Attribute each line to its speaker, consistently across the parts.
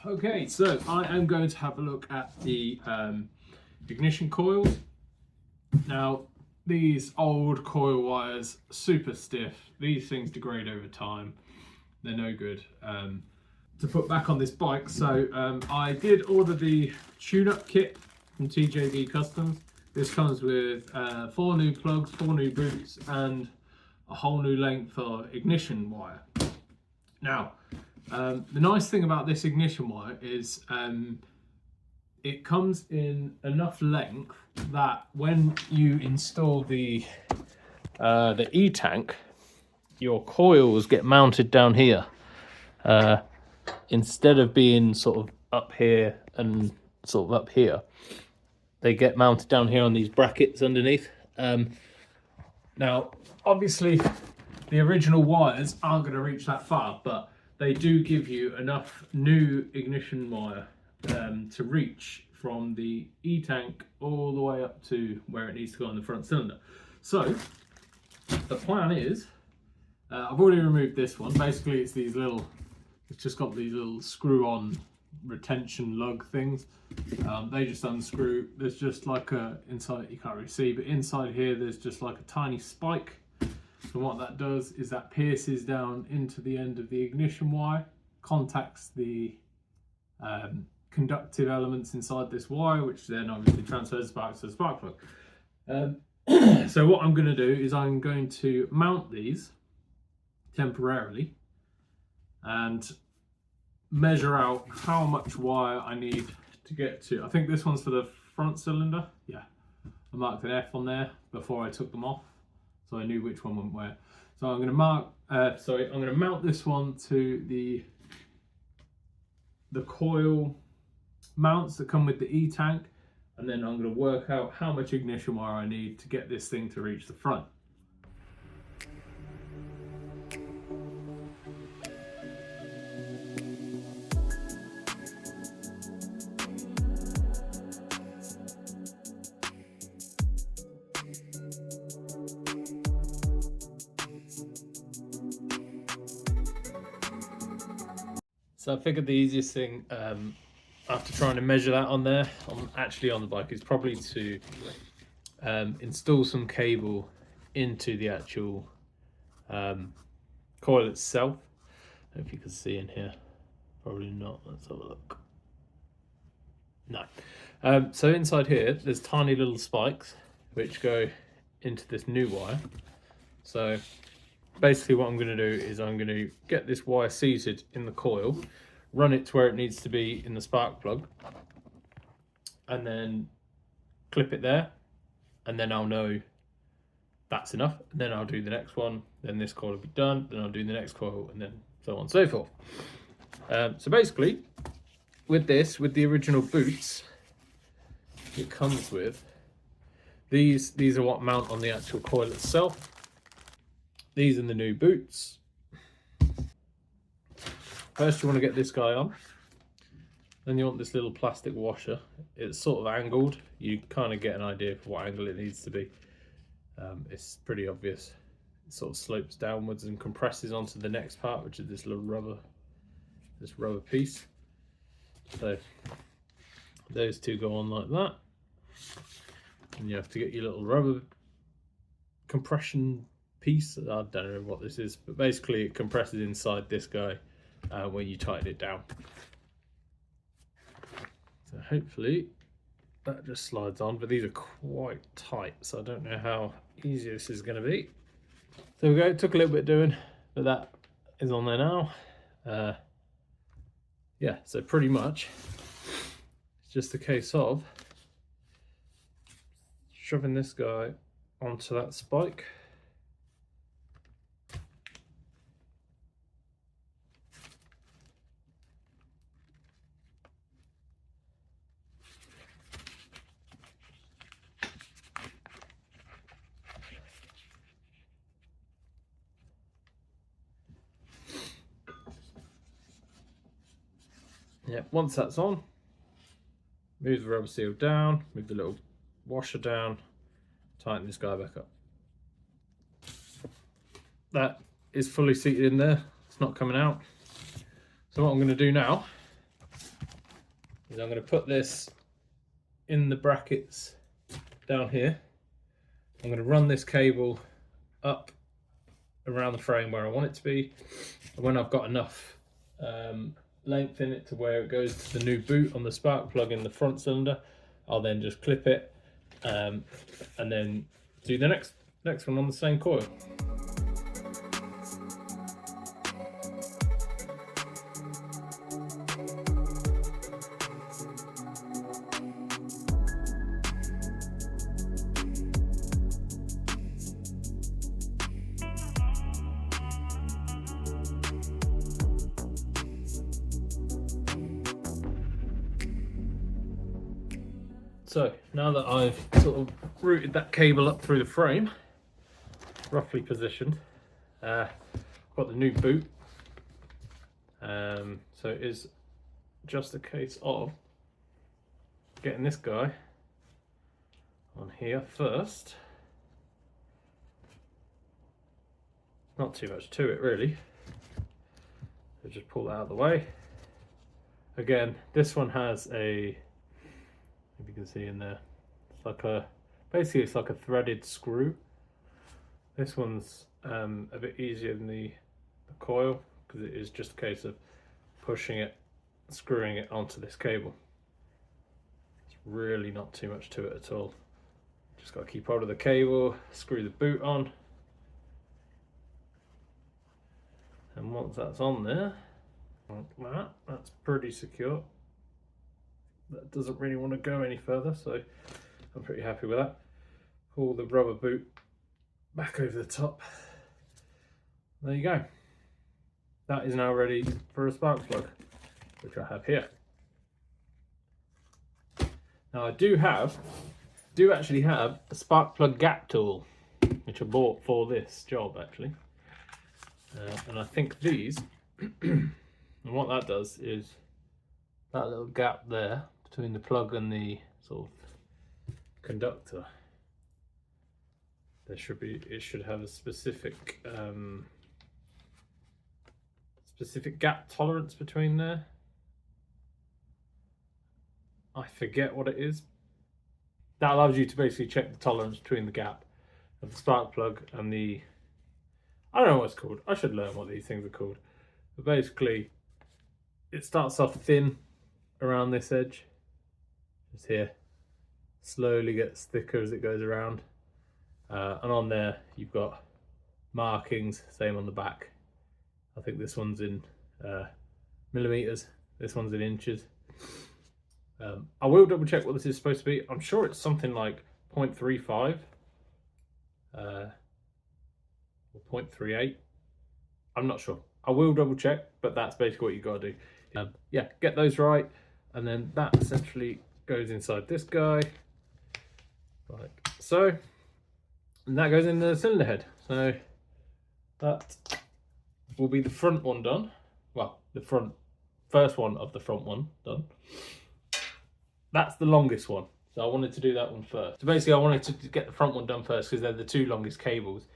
Speaker 1: Okay, so I am going to have a look at the ignition coils. Now, these old coil wires, super stiff. These things degrade over time. They're no good to put back on this bike. So I did order the tune-up kit from TJBC Customs. This comes with 4 new plugs, 4 new boots, and a whole new length for ignition wire. Now, the nice thing about this ignition wire is it comes in enough length that when you install the E-tank, your coils get mounted down here instead of being sort of up here and sort of up here. They get mounted down here on these brackets underneath. Now, obviously, the original wires aren't going to reach that far, but they do give you enough new ignition wire to reach from the E-tank all the way up to where it needs to go on the front cylinder. So the plan is, I've already removed this one. Basically, it's these little, it's just got these little screw-on retention lug things. They just unscrew. There's just like a, inside, you can't really see, but inside here there's just like a tiny spike. And what that does is that pierces down into the end of the ignition wire, contacts the conductive elements inside this wire, which then obviously transfers sparks to the spark plug. So what I'm going to do is I'm going to mount these temporarily and measure out how much wire I need to get to. I think this one's for the front cylinder. Yeah, I marked an F on there before I took them off, so I knew which one went where. So I'm going to I'm going to mount this one to the coil mounts that come with the E-tank, and then I'm going to work out how much ignition wire I need to get this thing to reach the front. So I figured the easiest thing after trying to measure that on there, actually on the bike, is probably to install some cable into the actual coil itself. I don't know if you can see in here, probably not. Let's have a look. No. So inside here, there's tiny little spikes which go into this new wire. So basically what I'm going to do is I'm going to get this wire seated in the coil, run it to where it needs to be in the spark plug, and then clip it there, and then I'll know that's enough. And then I'll do the next one, then this coil will be done, then I'll do the next coil, and then so on and so forth. So basically, with this, with the original boots, it comes with these are what mount on the actual coil itself. These are the new boots. First you want to get this guy on, then you want this little plastic washer. It's sort of angled, you kind of get an idea of what angle it needs to be. It's pretty obvious. It sort of slopes downwards and compresses onto the next part, which is this little rubber piece. So those two go on like that, and you have to get your little rubber compression piece. I don't know what this is, but basically it compresses inside this guy when you tighten it down. So hopefully that just slides on, but these are quite tight, so I don't know how easy this is going to be. There we go. It took a little bit doing, but that is on there now. Yeah, so pretty much it's just a case of shoving this guy onto that spike. Yeah, once that's on, move the rubber seal down, move the little washer down, tighten this guy back up. That is fully seated in there, it's not coming out. So what I'm going to do now is I'm going to put this in the brackets down here. I'm going to run this cable up around the frame where I want it to be. And when I've got enough length in it to where it goes to the new boot on the spark plug in the front cylinder, I'll then just clip it and then do the next one on the same coil. So now that I've sort of routed that cable up through the frame, roughly positioned, got the new boot. So it is just a case of getting this guy on here first. Not too much to it really. So just pull that out of the way. Again, this one has a, if you can see in there, it's like basically it's like a threaded screw. This one's a bit easier than the coil because it is just a case of pushing it, screwing it onto this cable. It's really not too much to it at all. Just got to keep hold of the cable, screw the boot on, and once that's on there, like that's pretty secure. That doesn't really want to go any further, so I'm pretty happy with that. Pull the rubber boot back over the top. There you go. That is now ready for a spark plug, which I have here. Now I do actually have a spark plug gap tool, which I bought for this job actually. And I think these, and what that does is that little gap there between the plug and the sort of conductor, it should have a specific gap tolerance between there. I forget what it is. That allows you to basically check the tolerance between the gap of the spark plug and the, I don't know what it's called. I should learn what these things are called. But basically, it starts off thin around this edge, just here, slowly gets thicker as it goes around, and on there you've got markings, same on the back. I think this one's in millimeters, this one's in inches. I will double check what this is supposed to be. I'm sure it's something like 0.35 or 0.38. I'm not sure. I will double check, but that's basically what you got to do. Yeah, get those right, and then that essentially goes inside this guy, like so, and that goes in the cylinder head. So that will be the front one done. Well, the first one of the front one done. That's the longest one, so I wanted to do that one first. So basically I wanted to get the front one done first because they're the two longest cables.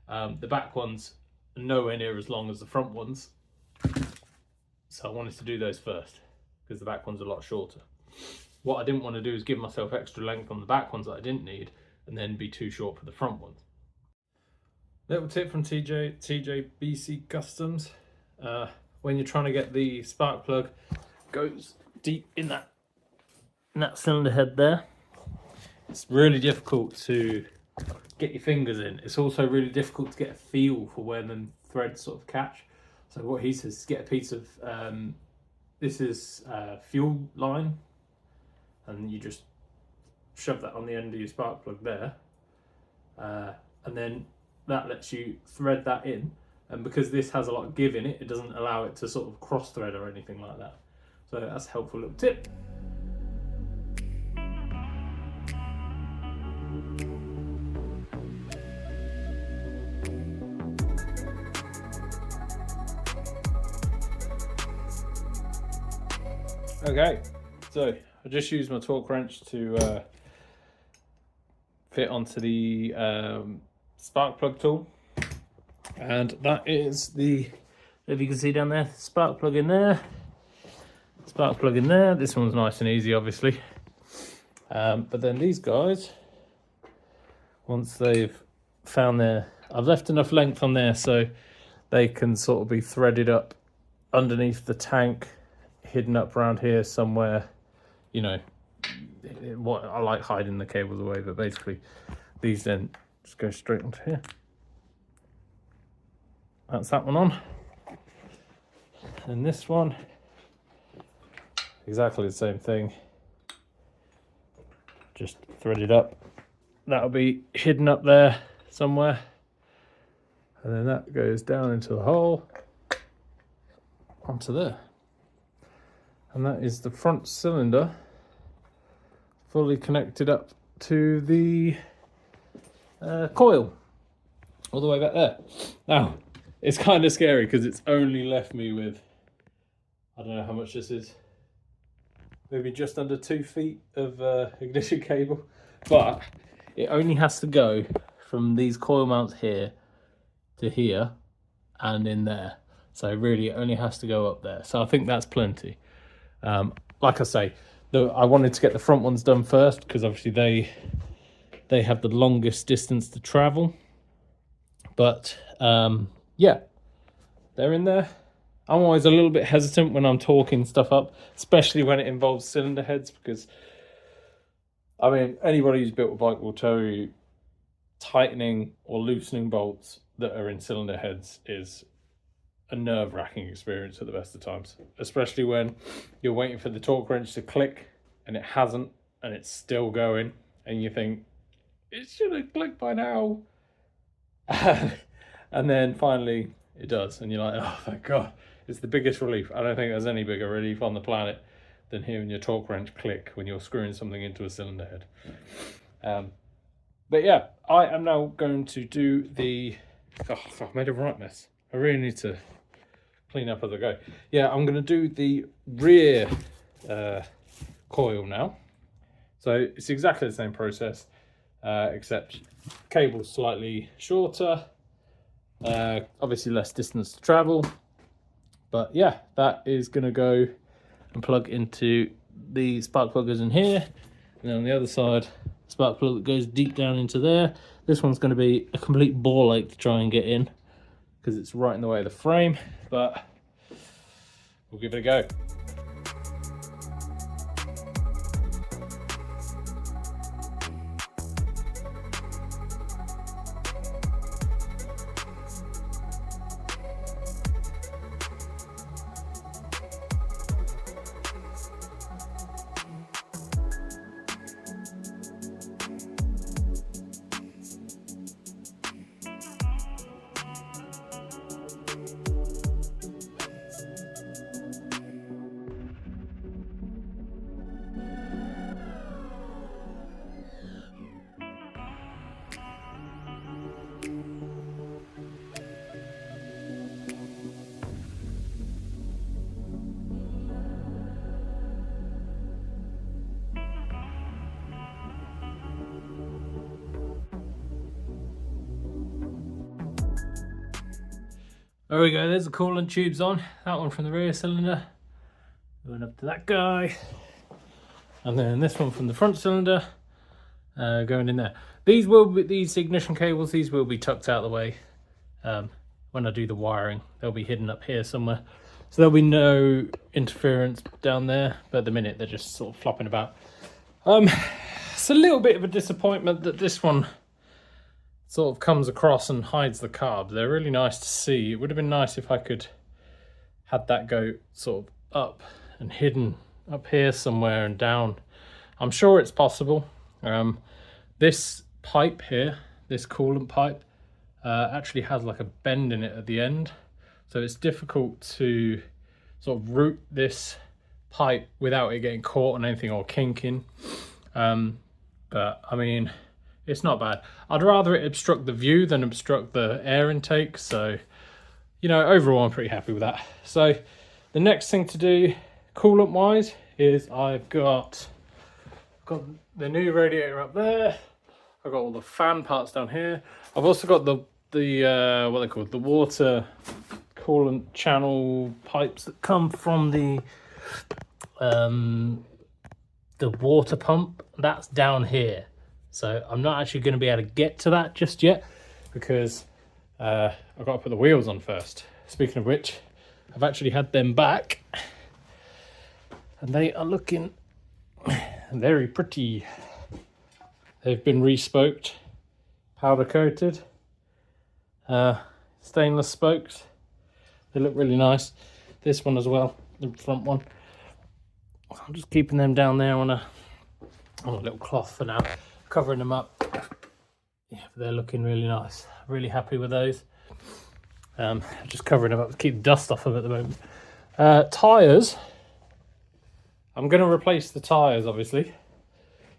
Speaker 1: The back ones are nowhere near as long as the front ones, so I wanted to do those first because the back one's a lot shorter. What I didn't want to do is give myself extra length on the back ones that I didn't need and then be too short for the front ones. Little tip from TJBC Customs, when you're trying to get the spark plug goes deep in that cylinder head there, it's really difficult to get your fingers in. It's also really difficult to get a feel for where the threads sort of catch. So what he says is get a piece of this is fuel line, and you just shove that on the end of your spark plug there, and then that lets you thread that in, and because this has a lot of give in it, it doesn't allow it to sort of cross thread or anything like that. So that's a helpful little tip. Okay, so I just used my torque wrench to fit onto the spark plug tool, and that is the, if you can see down there, spark plug in there, spark plug in there. This one's nice and easy, obviously. But then these guys, once they've found their, I've left enough length on there so they can sort of be threaded up underneath the tank, hidden up around here somewhere. You know, what I like hiding the cables away, but basically these then just go straight onto here. That's that one on. And this one, exactly the same thing. Just thread it up. That'll be hidden up there somewhere. And then that goes down into the hole onto there. And that is the front cylinder fully connected up to the coil all the way back there. Now, it's kind of scary because it's only left me with, I don't know how much this is, maybe just under 2 feet of ignition cable, but it only has to go from these coil mounts here to here and in there. So really it only has to go up there. So I think that's plenty. Like I say, I wanted to get the front ones done first because obviously they have the longest distance to travel. But yeah, they're in there. I'm always a little bit hesitant when I'm talking stuff up, especially when it involves cylinder heads, because I mean, anybody who's built a bike will tell you tightening or loosening bolts that are in cylinder heads is a nerve-wracking experience at the best of times, especially when you're waiting for the torque wrench to click and it hasn't, and it's still going, and you think it should have clicked by now. And then finally it does, and you're like, oh thank God. It's the biggest relief. I don't think there's any bigger relief on the planet than hearing your torque wrench click when you're screwing something into a cylinder head. But yeah, I am now going to do the, I've made a right mess. I really need to clean up as I go. Yeah, I'm going to do the rear coil now. So it's exactly the same process, except cable's slightly shorter. Obviously less distance to travel. But yeah, that is going to go and plug into the spark plug goes in here. And then on the other side, spark plug that goes deep down into there. This one's going to be a complete ball ache to try and get in because it's right in the way of the frame, but we'll give it a go. There we go, there's the coolant tubes on. That one from the rear cylinder, going up to that guy. And then this one from the front cylinder, going in there. These ignition cables, these will be tucked out of the way when I do the wiring. They'll be hidden up here somewhere. So there'll be no interference down there, but at the minute they're just sort of flopping about. It's a little bit of a disappointment that this one sort of comes across and hides the carbs. They're really nice to see. It would have been nice if I could had that go sort of up and hidden up here somewhere and down. I'm sure it's possible. This pipe here, this coolant pipe, actually has like a bend in it at the end. So it's difficult to sort of route this pipe without it getting caught on anything or kinking. But I mean, it's not bad. I'd rather it obstruct the view than obstruct the air intake. So, you know, overall, I'm pretty happy with that. So the next thing to do, coolant wise, is I've got the new radiator up there. I've got all the fan parts down here. I've also got the what they call the water coolant channel pipes that come from the the water pump, that's down here. So I'm not actually going to be able to get to that just yet because I've got to put the wheels on first. Speaking of which, I've actually had them back and they are looking very pretty. They've been re-spoked, powder coated, stainless spokes. They look really nice. This one as well, the front one. I'm just keeping them down there on a little cloth for now, covering them up. Yeah, but they're looking really nice. Really happy with those. Just covering them up to keep the dust off them at the moment. Tyres. I'm going to replace the tyres, obviously,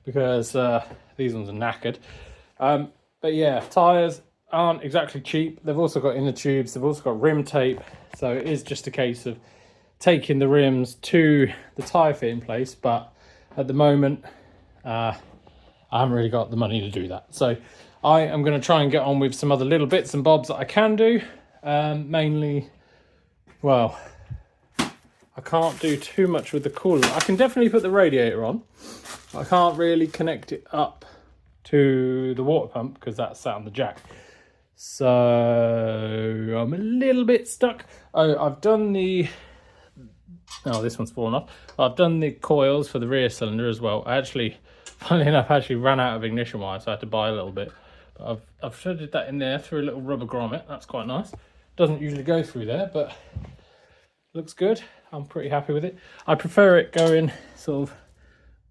Speaker 1: because these ones are knackered. But yeah, tyres aren't exactly cheap. They've also got inner tubes. They've also got rim tape. So it is just a case of taking the rims to the tyre fitting place. But at the moment, I haven't really got the money to do that. So I am going to try and get on with some other little bits and bobs that I can do. Mainly, well, I can't do too much with the coolant. I can definitely put the radiator on. I can't really connect it up to the water pump because that's sat on the jack. So I'm a little bit stuck. Oh, I've done the... Oh, this one's fallen off. I've done the coils for the rear cylinder as well. I actually, funnily enough, ran out of ignition wire, so I had to buy a little bit. But I've threaded that in there through a little rubber grommet. That's quite nice. Doesn't usually go through there, but looks good. I'm pretty happy with it. I prefer it going sort of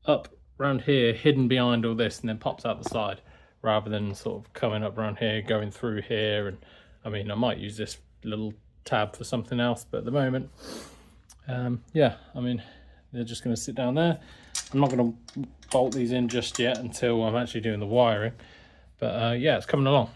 Speaker 1: up around here, hidden behind all this, and then pops out the side, rather than sort of coming up around here, going through here. And I mean, I might use this little tab for something else, but at the moment, yeah, I mean, they're just going to sit down there. I'm not going to bolt these in just yet until I'm actually doing the wiring, but yeah, it's coming along.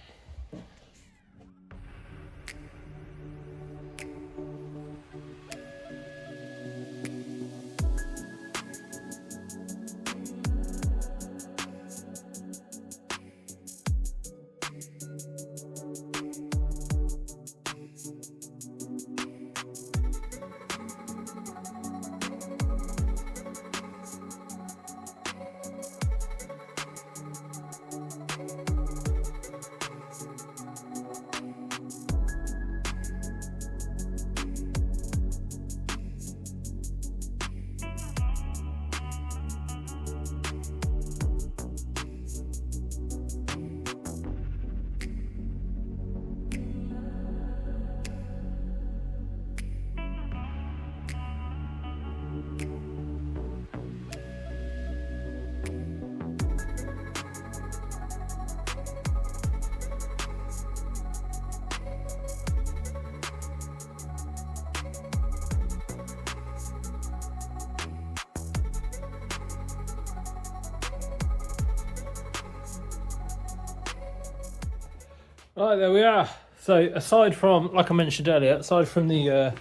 Speaker 1: Right, there we are. So aside from, like I mentioned earlier, aside from the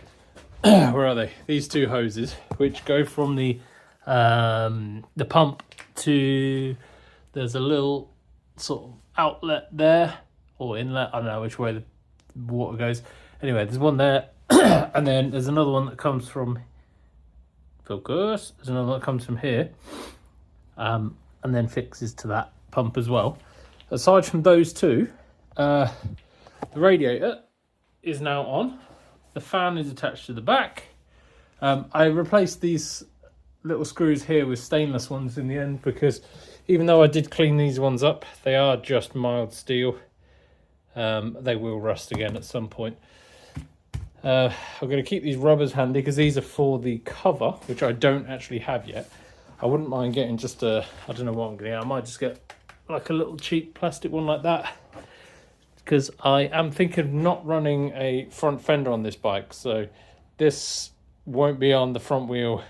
Speaker 1: where are they? These two hoses, which go from the pump to, there's a little sort of outlet there, or inlet, I don't know which way the water goes. Anyway, there's one there, and then there's another one that comes from, focus, there's another one that comes from here, and then fixes to that pump as well. Aside from those two, the radiator is now on. The fan is attached to the back. I replaced these little screws here with stainless ones in the end, because even though I did clean these ones up, they are just mild steel. They will rust again at some point. I'm going to keep these rubbers handy because these are for the cover, which I don't actually have yet. I wouldn't mind getting just a, I don't know what I'm going to get. I might just get like a little cheap plastic one like that, because I am thinking of not running a front fender on this bike. So this won't be on the front wheel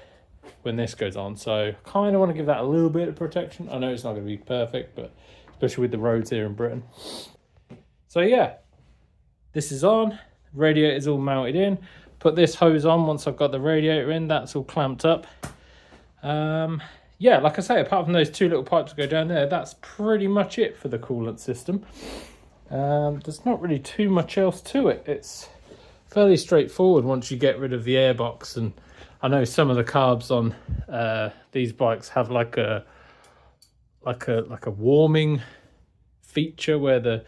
Speaker 1: when this goes on. So I kind of want to give that a little bit of protection. I know it's not going to be perfect, but especially with the roads here in Britain. So yeah, this is on. Radiator is all mounted in. Put this hose on once I've got the radiator in. That's all clamped up. Yeah, like I say, apart from those two little pipes that go down there, that's pretty much it for the coolant system. There's not really too much else to it. It's fairly straightforward once you get rid of the airbox and I know some of the carbs on these bikes have like a warming feature where the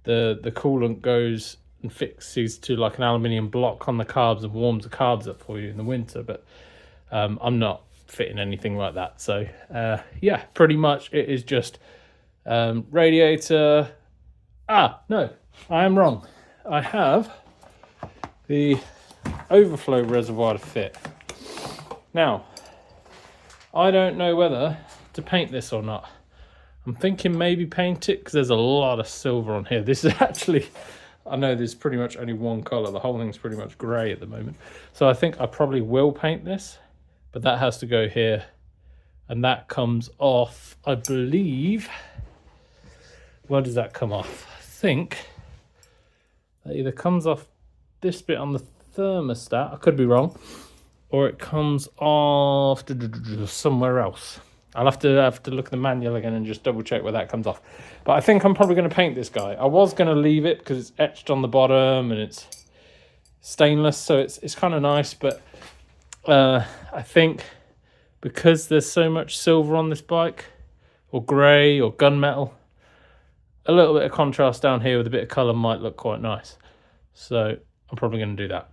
Speaker 1: coolant goes and fixes to like an aluminium block on the carbs and warms the carbs up for you in the winter. But I'm not fitting anything like that. So yeah, pretty much it is just radiator. No, I am wrong. I have the overflow reservoir to fit. Now, I don't know whether to paint this or not. I'm thinking maybe paint it because there's a lot of silver on here. This is actually, I know there's pretty much only one color. The whole thing's pretty much gray at the moment. So I think I probably will paint this, but that has to go here. And that comes off, I believe, where does that come off? I think that either comes off this bit on the thermostat, I could be wrong, or it comes off somewhere else. I'll have to look at the manual again and just double check where that comes off. But I think I'm probably going to paint this guy. I was going to leave it because it's etched on the bottom and it's stainless, so it's kind of nice. But I think because there's so much silver on this bike, or grey or gunmetal, a little bit of contrast down here with a bit of colour might look quite nice. So I'm probably going to do that.